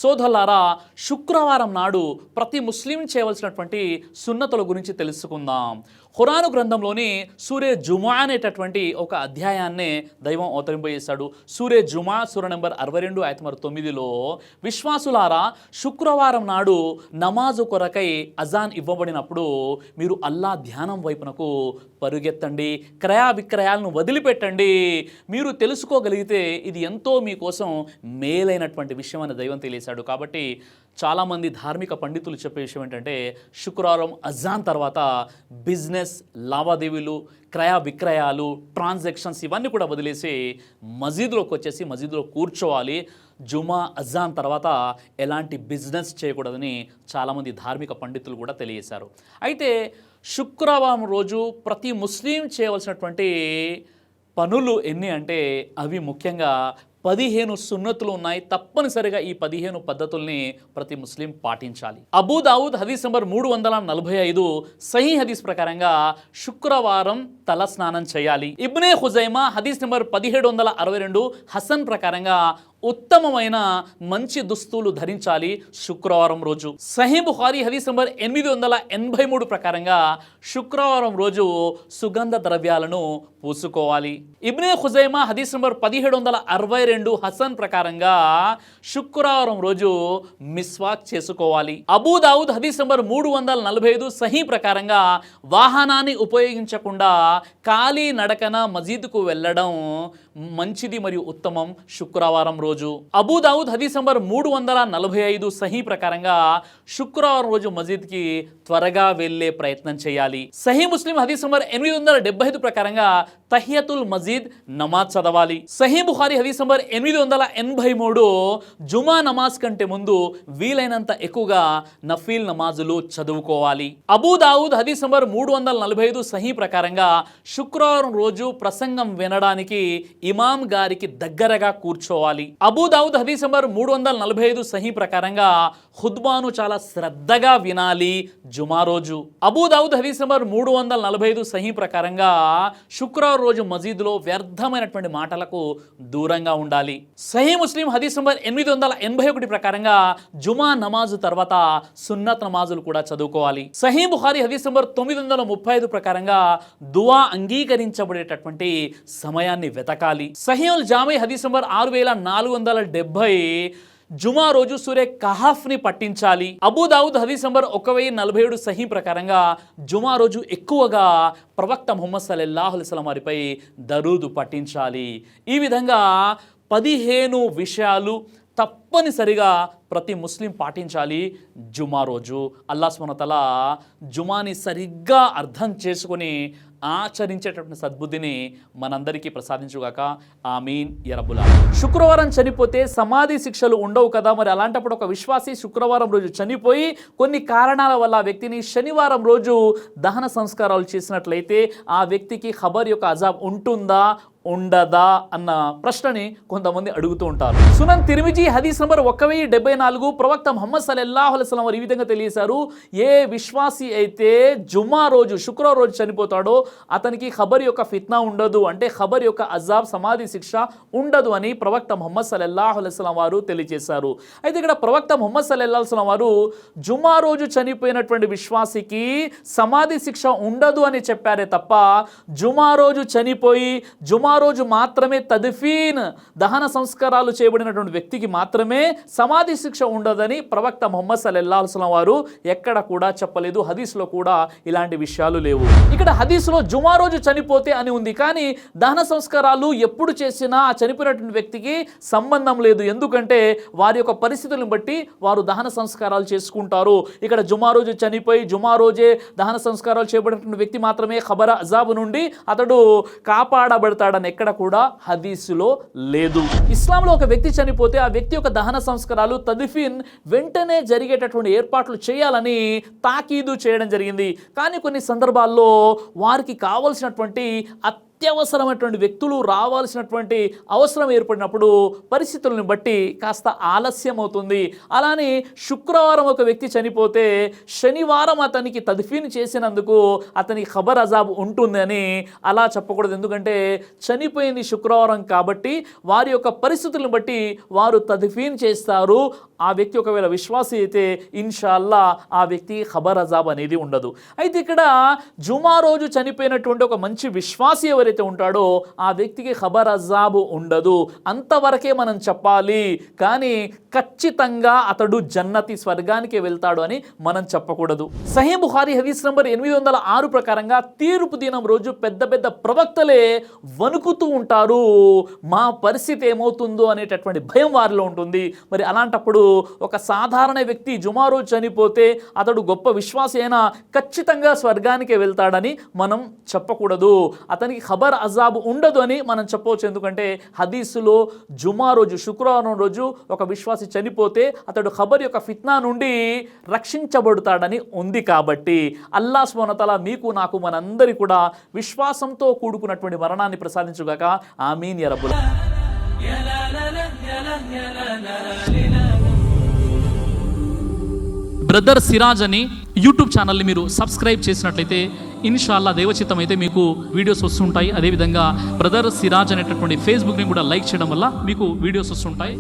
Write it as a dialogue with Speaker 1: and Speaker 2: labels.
Speaker 1: సోదరులారా, శుక్రవారం నాడు ప్రతి ముస్లిం చేయవలసినటువంటి సున్నతుల గురించి తెలుసుకుందాం. ఖురాను గ్రంథంలోని సూరే జుమా అనేటటువంటి ఒక అధ్యాయాన్నే దైవం అవతరింపజేశాడు. సూరే జుమా సూర నెంబర్ 62 ఆయత నంబర్ 9లో, విశ్వాసులారా, శుక్రవారం నాడు నమాజు కొరకై అజాన్ ఇవ్వబడినప్పుడు మీరు అల్లా ధ్యానం వైపునకు పరుగెత్తండి, క్రయ విక్రయాలను వదిలిపెట్టండి. మీరు తెలుసుకోగలిగితే ఇది ఎంతో మీకోసం మేలైనటువంటి విషయం అని దైవం తెలియశాడు. కాబట్టి చాలామంది ధార్మిక పండితులు చెప్పే విషయం ఏంటంటే, శుక్రవారం అజాన్ తర్వాత బిజినెస్ లావాదేవీలు, క్రయ విక్రయాలు, ట్రాన్సాక్షన్స్ ఇవన్నీ కూడా వదిలేసి మసీదులోకి వచ్చేసి మసీదులో కూర్చోవాలి. జుమా అజాన్ తర్వాత ఎలాంటి బిజినెస్ చేయకూడదని చాలామంది ధార్మిక పండితులు కూడా తెలియజేశారు. అయితే శుక్రవారం రోజు ప్రతి ముస్లిం చేయవలసినటువంటి పనులు ఎన్ని అంటే, అవి ముఖ్యంగా 15 సున్నతులు ఉన్నాయి. తప్పనిసరిగా ఈ 15 పద్ధతుల్ని ప్రతి ముస్లిం పాటించాలి. అబూ దావుద్ హదీస్ నంబర్ 345 సహీ హదీస్ ప్రకారంగా శుక్రవారం తల స్నానం చేయాలి. ఇబ్నే ఖుజైమా హదీస్ నంబర్ 1762 హసన్ ప్రకారంగా ఉత్తమమైన మంచి దుస్తులు ధరించాలి శుక్రవారం రోజు. సహీ బుఖారీ హదీస్ నంబర్ 883 ప్రకారంగా శుక్రవారం రోజు సుగంధ ద్రవ్యాలను పూసుకోవాలి. ఇబ్నే ఖుజైమా హదీస్ నంబర్ 1762 హసన్ ప్రకారంగా శుక్రవారం రోజు మిస్వాక్ చేసుకోవాలి. అబూ దావుద్ హదీస్ నంబర్ 345 సహీ ప్రకారంగా వాహనాన్ని ఉపయోగించకుండా ఖాళీ నడకన మసీదుకు వెళ్ళడం మంచిది మరియు ఉత్తమం శుక్రవారం రోజు. అబూ దావుద్ హదీస్ నంబర్ 345 సహీ ప్రకారంగా శుక్రవారం రోజు మసీద్కి త్వరగా వెళ్ళే ప్రయత్నం చేయాలి. సహీ ముస్లిం హదీస్ నంబర్ 875 ప్రకారంగా తహియతుల్ మసీద్ నమాజ్ చదవాలి. సహీ బుఖారీ హదీస్ నంబర్ 883 జుమా నమాజ్ కంటే ముందు వీలైనంత ఎక్కువగా నఫీల్ నమాజులు చదువుకోవాలి. అబూ దావుద్ హదీస్ నంబర్ 345 సహీ ప్రకారంగా శుక్రవారం రోజు ప్రసంగం వినడానికి ఇమాం గారికి దగ్గరగా కూర్చోవాలి. అబూ దావుద్ హదీస్ నంబర్ 345 సహీ ప్రకారంగా ఖుత్బాను చాలా శ్రద్ధగా వినాలి జుమా రోజు. అబూ దావుద్ హదీస్ నంబర్ 345 సహీ ప్రకారంగా శుక్రవారం రోజు మసీదులో వ్యర్థమైనటువంటి మాటలకు దూరంగా ఉండాలి. సహీ ముస్లిం హదీస్ నంబర్ 881 ప్రకారంగా జుమా నమాజు తర్వాత సున్నత్ నమాజులు కూడా చదువుకోవాలి. సహీ బుఖారీ హదీస్ నంబర్ 935 ప్రకారంగా దువా అంగీకరించబడేటటువంటి సమయాన్ని వెతకాలి. సహీహుల్ జామీ హదీస్ నంబర్ 6470 జుమా రోజు సూరే కహఫ్ని పట్టించాలి. అబూ దావుద్ హదీస్ నంబర్ 1047 సహీ ప్రకారంగా జుమా రోజు ఎక్కువగా ప్రవక్త ముహమ్మద్ సల్లల్లాహు అలైహి వసల్లం వారిపై దరూదు పట్టించాలి. ఈ విధంగా 15 విషయాలు తప్పనిసరిగా ప్రతి ముస్లిం పాటించాలి జుమా రోజు. అల్లాహ్ సుబ్హానహు వ తఆలా జుమాని సరిగ్గా అర్థం చేసుకొని ఆచరించేటటువంటి సద్బుద్ధిని మనందరికీ ప్రసాదించుగాక. ఆమీన్ యా రబ్బుల్ ఆలమీన్. శుక్రవారం చనిపోతే సమాధి శిక్షలు ఉండవు కదా, మరి అలాంటప్పుడు ఒక విశ్వాసి శుక్రవారం రోజు చనిపోయి కొన్ని కారణాల వల్ల ఆ వ్యక్తిని శనివారం రోజు దహన సంస్కారాలు చేసినట్లయితే ఆ వ్యక్తికి ఖబర్ యొక్క అజాబ్ ఉంటుందా ఉండదా అన్న ప్రశ్నని కొంతమంది అడుగుతూ ఉంటారు. సునన్ తిర్మిజీ హదీస్ నంబర్ 1074 ప్రవక్త ముహమ్మద్ సల్లల్లాహు అలైహి వసల్లం వారు ఈ విధంగా తెలియజేశారు, ఏ విశ్వాసి అయితే జుమ్మా రోజు శుక్రవారం రోజు చనిపోతాడో అతనికి ఖబర్ యొక్క ఫిత్నా ఉండదు, అంటే ఖబర్ యొక్క అజాబ్ సమాధి శిక్ష ఉండదు అని ప్రవక్త ముహమ్మద్ సల్లల్లాహు అలైహి వసల్లం వారు తెలియజేశారు. అయితే ఇక్కడ ప్రవక్త ముహమ్మద్ సల్లల్లాహు అలైహి వసల్లం వారు జుమ్మా రోజు చనిపోయినటువంటి విశ్వాసికి సమాధి శిక్ష ఉండదు అని చెప్పారే తప్ప, జుమ్మా రోజు చనిపోయి జుమ్మా రోజు మాత్రమే తద్ఫీన్ దహన సంస్కారాలు చేయబడినటువంటి వ్యక్తికి మాత్రమే సమాధి శిక్ష ఉండదని ప్రవక్త ముహమ్మద్ సల్లల్లాహు అలైహి వసల్లం వారు ఎక్కడ కూడా చెప్పలేదు. హదీస్లో కూడా ఇలాంటి విషయాలు లేవు. ఇక్కడ హదీస్లో జుమా రోజు చనిపోతే అని ఉంది, కానీ దహన సంస్కారాలు ఎప్పుడు చేసినా ఆ చనిపోయినటువంటి వ్యక్తికి సంబంధం లేదు. ఎందుకంటే వారి యొక్క పరిస్థితులను బట్టి వారు దహన సంస్కారాలు చేసుకుంటారు. ఇక్కడ జుమా రోజు చనిపోయి జుమా రోజే దహన సంస్కారాలు చేయబడినటువంటి వ్యక్తి మాత్రమే ఖబర్ అజాబ్ నుండి అతడు కాపాడబడతాడని ఎక్కడ కూడా హదీసులో లేదు. ఇస్లాంలో ఒక వ్యక్తి చనిపోతే ఆ వ్యక్తి యొక్క దహన సంస్కారాలు తద్ఫీన్ వెంటనే జరిగేటటువంటి ఏర్పాట్లు చేయాలని తాకీదు చేయడం జరిగింది. కానీ కొన్ని సందర్భాల్లో వారికి కావలసినటువంటి అత్యవసరమైనటువంటి వ్యక్తులు రావాల్సినటువంటి అవసరం ఏర్పడినప్పుడు పరిస్థితులను బట్టి కాస్త ఆలస్యం అవుతుంది. అలానే శుక్రవారం ఒక వ్యక్తి చనిపోతే శనివారం అతనికి తద్ఫీన్ చేసినందుకు అతనికి ఖబర్ అజాబ్ ఉంటుందని అలా చెప్పకూడదు. ఎందుకంటే చనిపోయింది శుక్రవారం కాబట్టి వారి యొక్క పరిస్థితులను బట్టి వారు తద్ఫీన్ చేస్తారు. ఆ వ్యక్తి ఒకవేళ విశ్వాసి అయితే ఇన్షాల్లా ఆ వ్యక్తి ఖబర్ అజాబ్ అనేది ఉండదు. అయితే ఇక్కడ జుమా రోజు చనిపోయినటువంటి ఒక మంచి విశ్వాసి ఎవరైతే ఉంటాడో ఆ వ్యక్తికి ఖబర్ అజాబ్ ఉండదు. అంతవరకే మనం చెప్పాలి. కానీ ఖచ్చితంగా అతడు జన్నతి స్వర్గానికి వెళ్తాడు అని మనం చెప్పకూడదు. సహీ బుఖారీ హదీస్ నంబర్ 806 ప్రకారంగా తీర్పు దినం రోజు పెద్ద పెద్ద ప్రవక్తలే వణుకుతూ ఉంటారు. మా పరిస్థితి ఏమవుతుందో అనేటటువంటి భయం వారిలో ఉంటుంది. మరి అలాంటప్పుడు ఒక సాధారణ వ్యక్తి జుమా రోజు చనిపోతే అతడు గొప్ప విశ్వాసి అయినా ఖచ్చితంగా స్వర్గానికి వెళ్తాడని మనం చెప్పకూడదు. అతనికి ఖబర్ అజాబ్ ఉండదు అని మనం చెప్పవచ్చు. ఎందుకంటే హదీసులో జుమా రోజు శుక్రవారం రోజు ఒక విశ్వాసి చనిపోతే అతడు ఖబర్ యొక్క ఫిత్నా నుండి రక్షించబడతాడని ఉంది. కాబట్టి అల్లాహ్ సుబ్హానహు వ తఆలా మీకు నాకు మనందరి కూడా విశ్వాసంతో కూడుకున్నటువంటి మరణాన్ని ప్రసాదించుగాక. ఆమీన్ యా రబ్బుల్. బ్రదర్ సిరాజ్ అని యూట్యూబ్ ఛానల్ని మీరు సబ్స్క్రైబ్ చేసినట్లయితే ఇన్షాల్లా దేవచిత్తం అయితే మీకు వీడియోస్ వస్తుంటాయి. అదేవిధంగా బ్రదర్ సిరాజ్ అనేటటువంటి ఫేస్బుక్ని కూడా లైక్ చేయడం వల్ల మీకు వీడియోస్ వస్తుంటాయి.